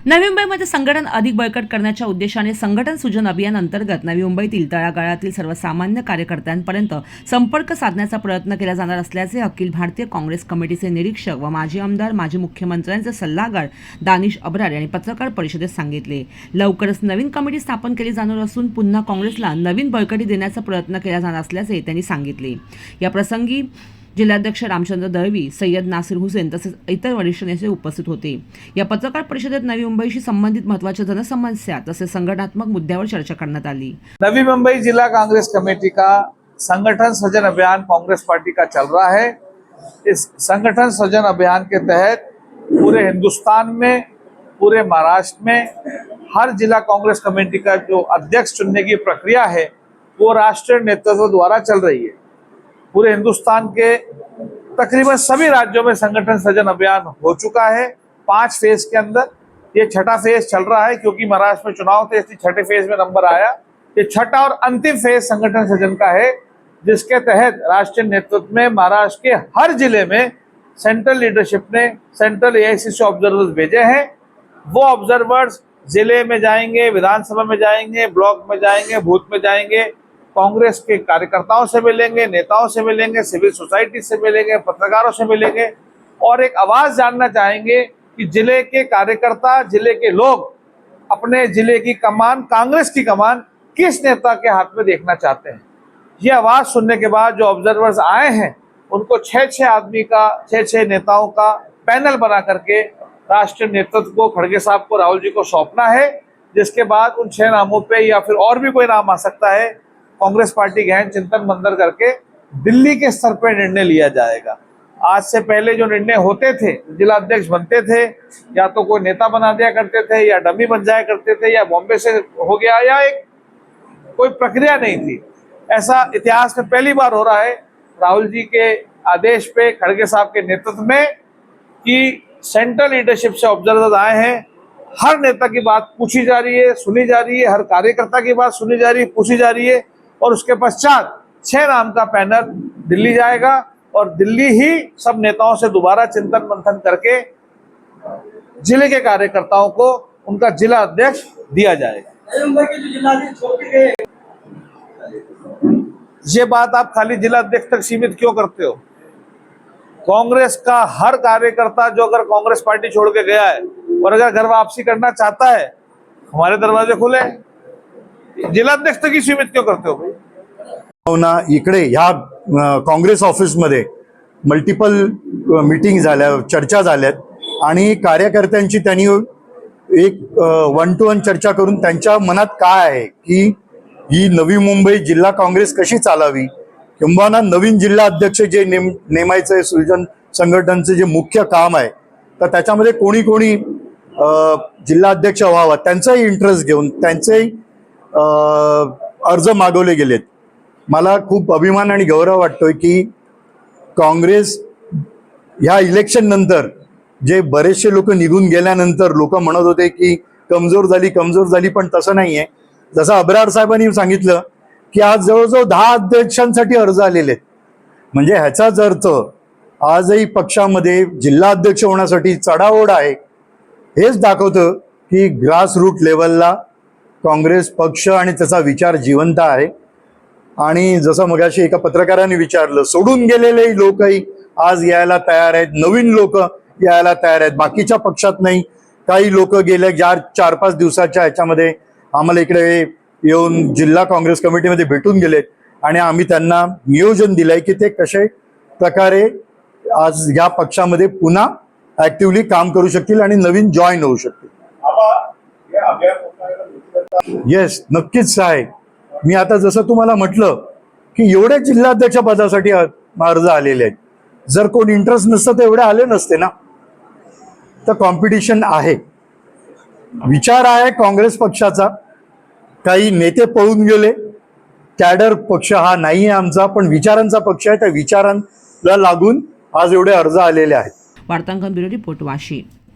नवी मुंबईमध्ये संघटन अधिक बळकट करण्याच्या उद्देशाने संघटन सुजन अभियान अंतर्गत नवी मुंबईतील तळागाळातील सर्वसामान्य कार्यकर्त्यांपर्यंत संपर्क साधण्याचा प्रयत्न केला जाणार असल्याचे अखिल भारतीय काँग्रेस कमिटीचे निरीक्षक व माजी आमदार माजी मुख्यमंत्र्यांचे सल्लागार दानिश अब्रार यांनी पत्रकार परिषदेत सांगितले। लवकरच नवीन कमिटी स्थापन केली जाणार असून पुन्हा काँग्रेसला नवीन बळकटी देण्याचा प्रयत्न केला जाणार असल्याचे त्यांनी सांगितले। या प्रसंगी जिल्हाध्यक्ष रामचंद्र दळवी, सय्यद नासिर हुसेन तसेच इतर वरिष्ठ नेते उपस्थित होते। या पत्रकार परिषदेत नवी मुंबईशी संबंधित महत्त्वाच्या जनसमस्या तसेच संघटनात्मक मुद्द्यावर चर्चा करण्यात आली। नवी मुंबई जिला कांग्रेस कमेटी का संगठन सृजन अभियान कांग्रेस पार्टी का चल रहा है। इस संगठन सृजन अभियान के तहत पूरे हिंदुस्तान में, पूरे महाराष्ट्र में हर जिला कांग्रेस कमेटी का जो अध्यक्ष चुनने की प्रक्रिया है वो राष्ट्रीय नेतृत्व द्वारा चल रही है। पूरे हिंदुस्तान के तकरीबन सभी राज्यों में संगठन सृजन अभियान हो चुका है। 5 फेज के अंदर ये छठा फेज चल रहा है, क्योंकि महाराष्ट्र में चुनाव थे इसलिए छठे फेज में नंबर आया। ये छठा और अंतिम फेज संगठन सृजन का है, जिसके तहत राष्ट्रीय नेतृत्व में महाराष्ट्र के हर जिले में सेंट्रल लीडरशिप ने सेंट्रल एआईसीसी ऑब्जर्वर्स भेजे हैं। वो ऑब्जर्वर्स जिले में जाएंगे, विधानसभा में जाएंगे, ब्लॉक में जाएंगे, बूथ में जाएंगे, कांग्रेस के कार्यकर्ताओं से मिलेंगे, नेताओं से मिलेंगे, सिविल सोसाइटी से मिलेंगे, पत्रकारों से मिलेंगे और एक आवाज जानना चाहेंगे कि जिले के कार्यकर्ता, जिले के लोग अपने जिले की कमान, कांग्रेस की कमान किस नेता के हाथ में देखना चाहते हैं। ये आवाज सुनने के बाद जो ऑब्जर्वर्स आए हैं उनको 6-6 आदमी का, 6-6 नेताओं का पैनल बना करके राष्ट्रीय नेतृत्व को, खड़गे साहब को, राहुल जी को सौंपना है। जिसके बाद उन 6 नामों पे या फिर और भी कोई नाम आ सकता है, कांग्रेस पार्टी गहन चिंतन मंथन करके दिल्ली के स्तर पर निर्णय लिया जाएगा। आज से पहले जो निर्णय होते थे, जिला अध्यक्ष बनते थे, या तो कोई नेता बना दिया करते थे, या डमी बन जाया करते थे, या बॉम्बे से हो गया, या एक कोई प्रक्रिया नहीं थी। ऐसा इतिहास में पहली बार हो रहा है राहुल जी के आदेश पे, खड़गे साहब के नेतृत्व में, कि सेंट्रल लीडरशिप से ऑब्जर्वर्स आए हैं। हर नेता की बात पूछी जा रही है, सुनी जा रही है, हर कार्यकर्ता की बात सुनी जा रही है, पूछी जा रही है, और उसके पश्चात 6 नाम का पैनल दिल्ली जाएगा और दिल्ली ही सब नेताओं से दोबारा चिंतन मंथन करके जिले के कार्यकर्ताओं को उनका जिला अध्यक्ष दिया जाएगा। ये बात आप खाली जिला अध्यक्ष तक सीमित क्यों करते हो? कांग्रेस का हर कार्यकर्ता जो अगर कांग्रेस पार्टी छोड़ के गया है और अगर घर वापसी करना चाहता है, हमारे दरवाजे खुले हैं। जिला अध्यक्ष तक ही सीमित क्यों करते हो भाई? इकडे ह्या काँग्रेस ऑफिसमध्ये मल्टिपल मीटिंग झाल्या, चर्चा झाल्यात आणि कार्यकर्त्यांची त्यांनी एक 1-to-1 चर्चा करून त्यांच्या मनात काय आहे की ही नवी मुंबई जिल्हा काँग्रेस कशी चालावी, किंवा नवीन जिल्हा अध्यक्ष जे नेमायचं सृजन संघटनचं जे मुख्य काम आहे, तर त्याच्यामध्ये कोणी कोणी जिल्हा अध्यक्ष व्हावा त्यांचाही इंटरेस्ट घेऊन त्यांचेही अर्ज मागवले गेलेत। मला खूप अभिमान आणि गौरव वाटतोय की काँग्रेस ह्या इलेक्शन नंतर जे बरेचसे लोक निघून गेल्यानंतर लोक म्हणत होते की कमजोर झाली, पण तसं नाहीये। जसं अब्रार साहेबांनी सांगितलं की आज जवळजवळ 10 अध्यक्षांसाठी अर्ज आलेले आहेत, म्हणजे ह्याचाच अर्थ आजही पक्षामध्ये जिल्हा अध्यक्ष होण्यासाठी चढाओढ आहे। हेच दाखवतं की ग्रास रूट लेवलला काँग्रेस पक्ष आणि त्याचा विचार जिवंत आहे। आणि जसं मगाशी एका पत्रकाराने विचारलं, सोडून गेलेले लोकही आज यायला तयार आहेत, नवीन लोक यायला तयार आहेत। बाकीच्या पक्षात नाही, काही लोक गेले 4-5 दिवसाच्या ह्याच्यामध्ये आम्हाला इकडे येऊन जिल्हा काँग्रेस कमिटीमध्ये भेटून गेलेत आणि आम्ही त्यांना नियोजन दिलंय की ते कशा प्रकारे आज या पक्षामध्ये पुन्हा ऍक्टिव्हली काम करू शकतील आणि नवीन जॉईन होऊ शकतील। येस, नक्कीच आहे। मी आता जसं तुम्हाला म्हटलं की एवढे जिल्हाध्यक्ष पदासाठी अर्ज आलेले आहेत, जर कोण इंटरेस्ट नसतं तर एवढे आले नसते ना। तर कॉम्पिटिशन आहे, विचार आहे काँग्रेस पक्षाचा। काही नेते पळून गेले, कॅडर पक्ष हा नाही आहे आमचा, पण विचारांचा पक्ष आहे। त्या विचारांना लागून आज एवढे अर्ज आलेले आहेत। वार्तांकन ब्युरो रिपोर्ट, वाशी।